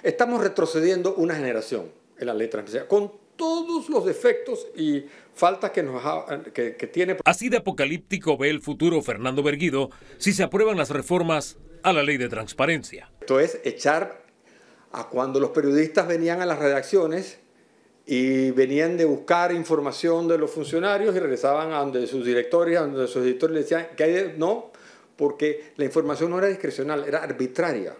Estamos retrocediendo una generación en la ley de transparencia, con todos los defectos y faltas que tiene. Así de apocalíptico ve el futuro Fernando Berguido si se aprueban las reformas a la ley de transparencia. Esto es echar a cuando los periodistas venían a las redacciones y venían de buscar información de los funcionarios y regresaban a donde sus directores, a donde sus editores les decían que hay no, porque la información no era discrecional, era arbitraria.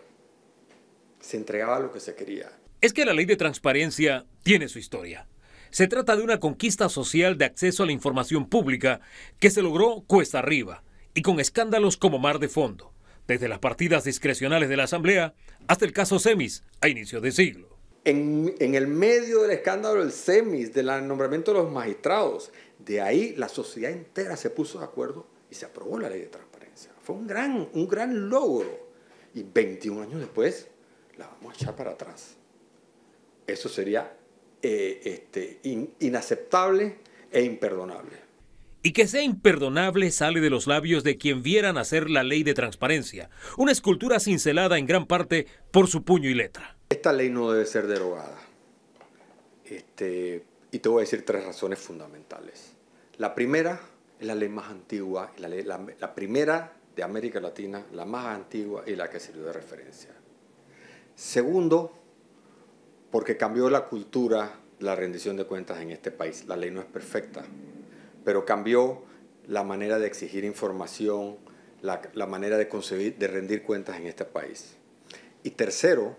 Se entregaba lo que se quería. Es que la ley de transparencia tiene su historia. Se trata de una conquista social de acceso a la información pública que se logró cuesta arriba y con escándalos como mar de fondo, desde las partidas discrecionales de la Asamblea hasta el caso Semis a inicio de siglo. En el medio del escándalo del Semis, del nombramiento de los magistrados, de ahí la sociedad entera se puso de acuerdo y se aprobó la ley de transparencia. Fue un gran logro. Y 21 años después la vamos a echar para atrás. Eso sería inaceptable e imperdonable. Y que sea imperdonable sale de los labios de quien viera nacer la ley de transparencia, una escultura cincelada en gran parte por su puño y letra. Esta ley no debe ser derogada. Y te voy a decir 3 razones fundamentales. La primera es la ley más antigua, la primera de América Latina, la más antigua y la que sirvió de referencia. Segundo, porque cambió la cultura de la rendición de cuentas en este país. La ley no es perfecta, pero cambió la manera de exigir información, la manera de concebir, de rendir cuentas en este país. Y tercero,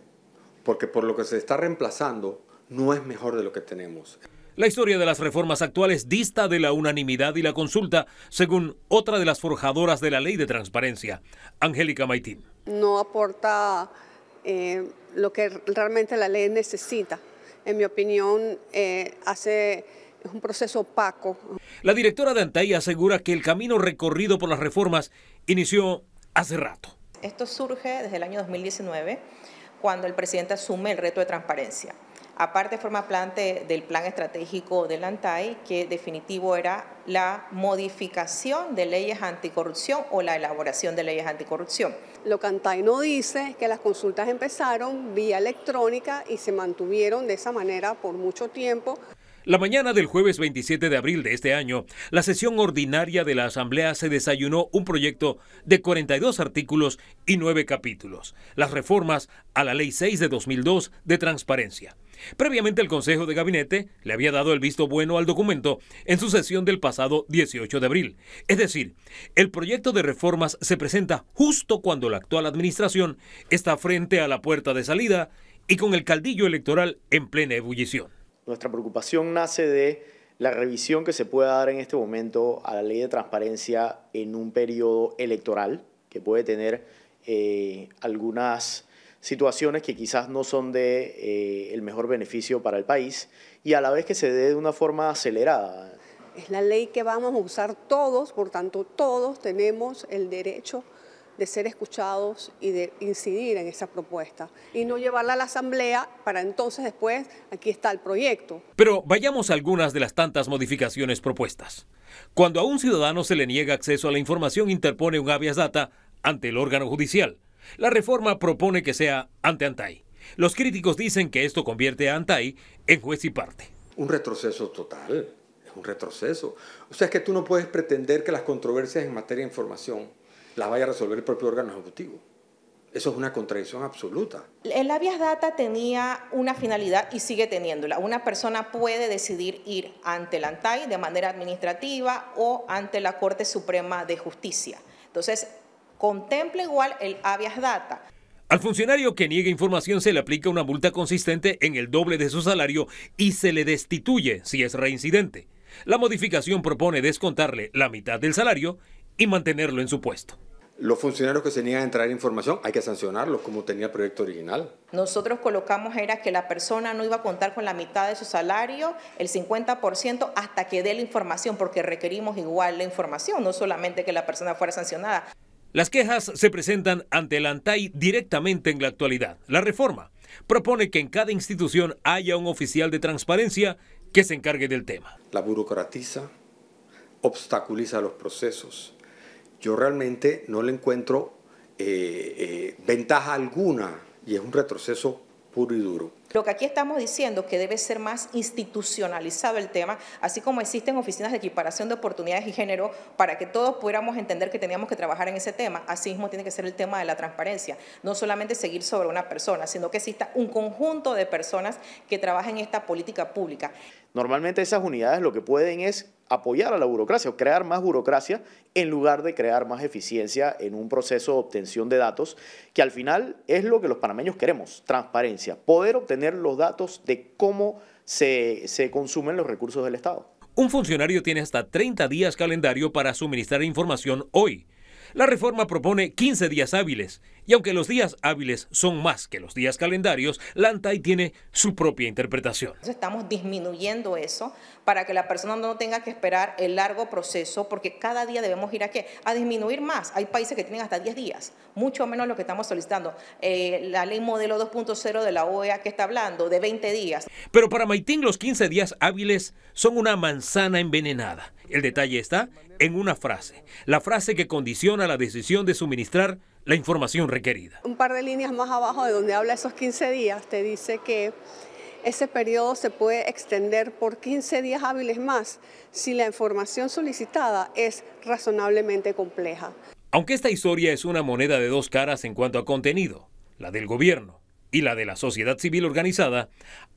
porque por lo que se está reemplazando no es mejor de lo que tenemos. La historia de las reformas actuales dista de la unanimidad y la consulta, según otra de las forjadoras de la ley de transparencia, Angélica Maitín. No aporta lo que realmente la ley necesita. En mi opinión, es un proceso opaco. La directora de ANTAI asegura que el camino recorrido por las reformas inició hace rato. Esto surge desde el año 2019, cuando el presidente asume el reto de transparencia. Aparte forma parte del plan estratégico del ANTAI, que definitivo era la modificación de leyes anticorrupción o la elaboración de leyes anticorrupción. Lo que ANTAI no dice es que las consultas empezaron vía electrónica y se mantuvieron de esa manera por mucho tiempo. La mañana del jueves 27 de abril de este año, la sesión ordinaria de la Asamblea se desayunó un proyecto de 42 artículos y 9 capítulos, las reformas a la Ley 6 de 2002 de transparencia. Previamente el Consejo de Gabinete le había dado el visto bueno al documento en su sesión del pasado 18 de abril. Es decir, el proyecto de reformas se presenta justo cuando la actual administración está frente a la puerta de salida y con el caldillo electoral en plena ebullición. Nuestra preocupación nace de la revisión que se pueda dar en este momento a la ley de transparencia en un periodo electoral, que puede tener algunas situaciones que quizás no son de el mejor beneficio para el país, y a la vez que se dé de una forma acelerada. Es la ley que vamos a usar todos, por tanto todos tenemos el derecho de ser escuchados y de incidir en esa propuesta y no llevarla a la Asamblea para entonces después aquí está el proyecto. Pero vayamos a algunas de las tantas modificaciones propuestas. Cuando a un ciudadano se le niega acceso a la información, interpone un habeas data ante el órgano judicial. La reforma propone que sea ante ANTAI. Los críticos dicen que esto convierte a ANTAI en juez y parte. Un retroceso total, es un retroceso. O sea, es que tú no puedes pretender que las controversias en materia de información las vaya a resolver el propio órgano ejecutivo. Eso es una contradicción absoluta. El habeas data tenía una finalidad y sigue teniéndola. Una persona puede decidir ir ante el ANTAI de manera administrativa o ante la Corte Suprema de Justicia. Entonces, contempla igual el habeas data. Al funcionario que niegue información se le aplica una multa consistente en el doble de su salario y se le destituye si es reincidente. La modificación propone descontarle la mitad del salario y mantenerlo en su puesto. Los funcionarios que se niegan a entregar información hay que sancionarlos como tenía el proyecto original. Nosotros colocamos era que la persona no iba a contar con la mitad de su salario, el 50%, hasta que dé la información, porque requerimos igual la información, no solamente que la persona fuera sancionada. Las quejas se presentan ante el ANTAI directamente en la actualidad. La reforma propone que en cada institución haya un oficial de transparencia que se encargue del tema. La burocratiza, obstaculiza los procesos. Yo realmente no le encuentro ventaja alguna y es un retroceso puro y duro. Lo que aquí estamos diciendo que debe ser más institucionalizado el tema, así como existen oficinas de equiparación de oportunidades y género para que todos pudiéramos entender que teníamos que trabajar en ese tema. Asimismo tiene que ser el tema de la transparencia, no solamente seguir sobre una persona, sino que exista un conjunto de personas que trabajen en esta política pública. Normalmente esas unidades lo que pueden es apoyar a la burocracia o crear más burocracia en lugar de crear más eficiencia en un proceso de obtención de datos, que al final es lo que los panameños queremos, transparencia, poder obtener los datos de cómo se consumen los recursos del Estado. Un funcionario tiene hasta 30 días calendario para suministrar información hoy. La reforma propone 15 días hábiles, y aunque los días hábiles son más que los días calendarios, la ANTAI tiene su propia interpretación. Entonces estamos disminuyendo eso para que la persona no tenga que esperar el largo proceso, porque cada día debemos ir a disminuir más. Hay países que tienen hasta 10 días, mucho menos lo que estamos solicitando. La ley modelo 2.0 de la OEA que está hablando de 20 días. Pero para Maitín los 15 días hábiles son una manzana envenenada. El detalle está en una frase, la frase que condiciona la decisión de suministrar la información requerida. Un par de líneas más abajo de donde habla esos 15 días te dice que ese periodo se puede extender por 15 días hábiles más si la información solicitada es razonablemente compleja. Aunque esta historia es una moneda de dos caras en cuanto a contenido, la del gobierno y la de la sociedad civil organizada,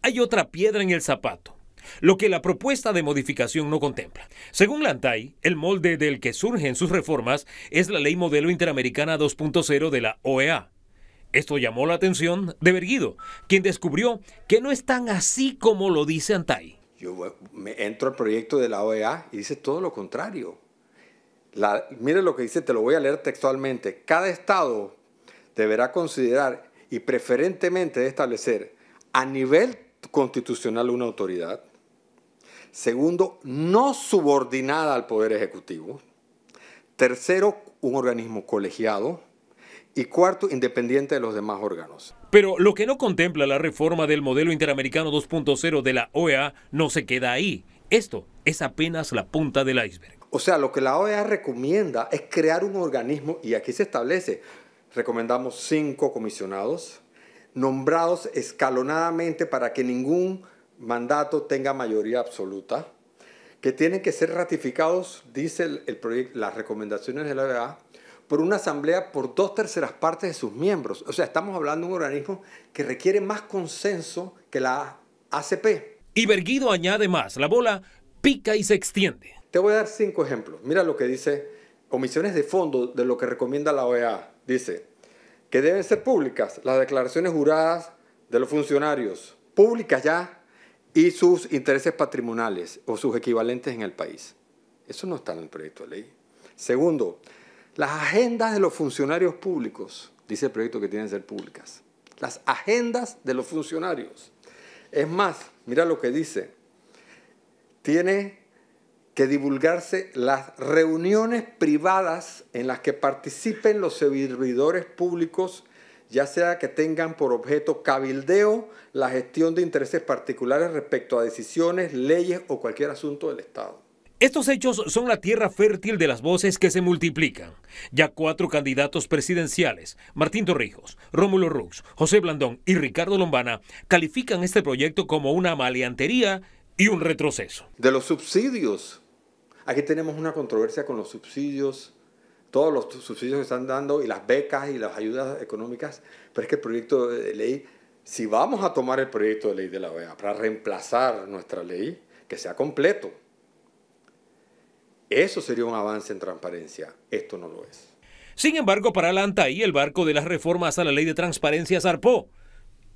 hay otra piedra en el zapato, lo que la propuesta de modificación no contempla. Según la ANTAI, el molde del que surgen sus reformas es la Ley Modelo Interamericana 2.0 de la OEA. Esto llamó la atención de Berguido, quien descubrió que no es tan así como lo dice ANTAI. Yo me entro al proyecto de la OEA y dice todo lo contrario. Mire lo que dice, te lo voy a leer textualmente. Cada estado deberá considerar y preferentemente establecer a nivel constitucional una autoridad. Segundo, no subordinada al Poder Ejecutivo. Tercero, un organismo colegiado. Y cuarto, independiente de los demás órganos. Pero lo que no contempla la reforma del modelo interamericano 2.0 de la OEA no se queda ahí. Esto es apenas la punta del iceberg. O sea, lo que la OEA recomienda es crear un organismo, y aquí se establece, recomendamos 5 comisionados, nombrados escalonadamente para que ningún mandato tenga mayoría absoluta, que tienen que ser ratificados, dice el proyecto, las recomendaciones de la OEA, por una asamblea por 2/3 partes de sus miembros. O sea, estamos hablando de un organismo que requiere más consenso que la ACP. Y Berguido añade más, la bola pica y se extiende. Te voy a dar 5 ejemplos. Mira lo que dice Comisiones de Fondo de lo que recomienda la OEA. Dice que deben ser públicas las declaraciones juradas de los funcionarios, públicas ya, y sus intereses patrimoniales o sus equivalentes en el país. Eso no está en el proyecto de ley. Segundo, las agendas de los funcionarios públicos, dice el proyecto que tienen que ser públicas. Las agendas de los funcionarios. Es más, mira lo que dice. Tiene que divulgarse las reuniones privadas en las que participen los servidores públicos, ya sea que tengan por objeto cabildeo, la gestión de intereses particulares respecto a decisiones, leyes o cualquier asunto del Estado. Estos hechos son la tierra fértil de las voces que se multiplican. Ya 4 candidatos presidenciales, Martín Torrijos, Rómulo Rux, José Blandón y Ricardo Lombana, califican este proyecto como una maleantería y un retroceso. De los subsidios, aquí tenemos una controversia con los subsidios, todos los subsidios que están dando y las becas y las ayudas económicas, pero es que el proyecto de ley, si vamos a tomar el proyecto de ley de la OEA para reemplazar nuestra ley, que sea completo. Eso sería un avance en transparencia. Esto no lo es. Sin embargo, para la ANTAI, el barco de las reformas a la ley de transparencia zarpó.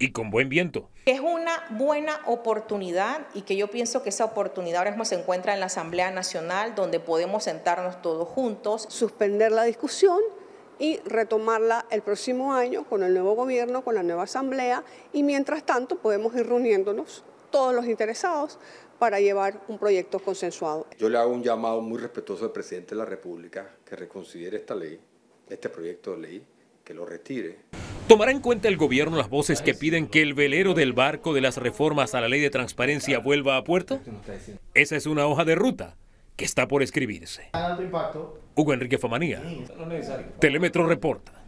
Y con buen viento. Es una buena oportunidad y que yo pienso que esa oportunidad ahora mismo se encuentra en la Asamblea Nacional, donde podemos sentarnos todos juntos. Suspender la discusión y retomarla el próximo año con el nuevo gobierno, con la nueva Asamblea, y mientras tanto podemos ir reuniéndonos todos los interesados para llevar un proyecto consensuado. Yo le hago un llamado muy respetuoso al presidente de la República que reconsidere esta ley, este proyecto de ley, que lo retire. ¿Tomará en cuenta el gobierno las voces que piden que el velero del barco de las reformas a la ley de transparencia vuelva a puerto? Esa es una hoja de ruta que está por escribirse. Hugo Enrique Famanía, Telemetro reporta.